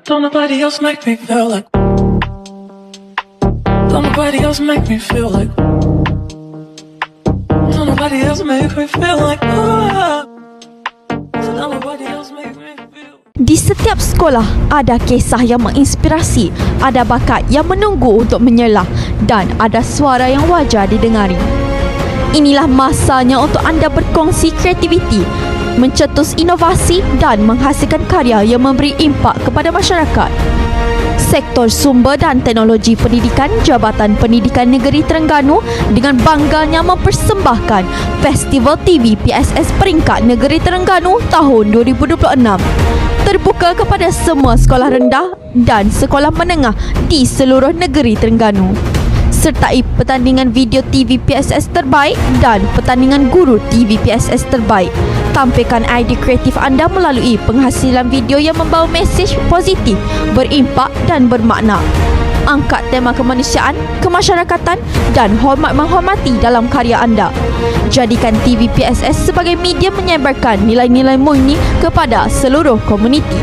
Don't nobody else make me feel like. Don't nobody else make me feel like. Don't nobody else make me feel like. Don't nobody else make me feel. Di setiap sekolah ada kisah yang menginspirasi, ada bakat yang menunggu untuk menyerlah dan ada suara yang wajar didengari. Inilah masanya untuk anda berkongsi kreativiti, mencetus inovasi dan menghasilkan karya yang memberi impak kepada masyarakat. Sektor Sumber dan Teknologi Pendidikan Jabatan Pendidikan Negeri Terengganu dengan bangganya mempersembahkan Festival TV PSS Peringkat Negeri Terengganu tahun 2026. Terbuka kepada semua sekolah rendah dan sekolah menengah di seluruh negeri Terengganu. Sertai pertandingan video TV PSS terbaik dan pertandingan guru TV PSS terbaik. Tampilkan idea kreatif anda melalui penghasilan video yang membawa mesej positif, berimpak dan bermakna. Angkat tema kemanusiaan, kemasyarakatan dan hormat menghormati dalam karya anda. Jadikan TV PSS sebagai media menyebarkan nilai-nilai murni kepada seluruh komuniti.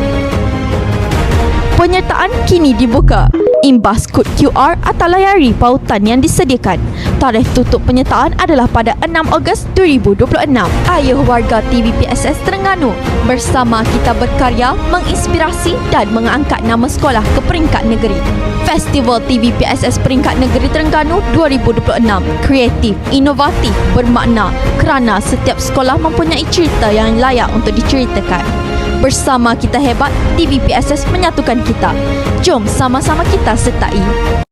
Penyertaan kini dibuka. Imbas kod QR atau layari pautan yang disediakan. Tarikh tutup penyertaan adalah pada 6 Ogos 2026. Ayuh warga TV PSS Terengganu, bersama kita berkarya, menginspirasi dan mengangkat nama sekolah ke peringkat negeri. Festival TV PSS Peringkat Negeri Terengganu 2026. Kreatif, inovatif, bermakna kerana setiap sekolah mempunyai cerita yang layak untuk diceritakan. Bersama kita hebat, TV PSS menyatukan kita. Jom sama-sama kita sertai.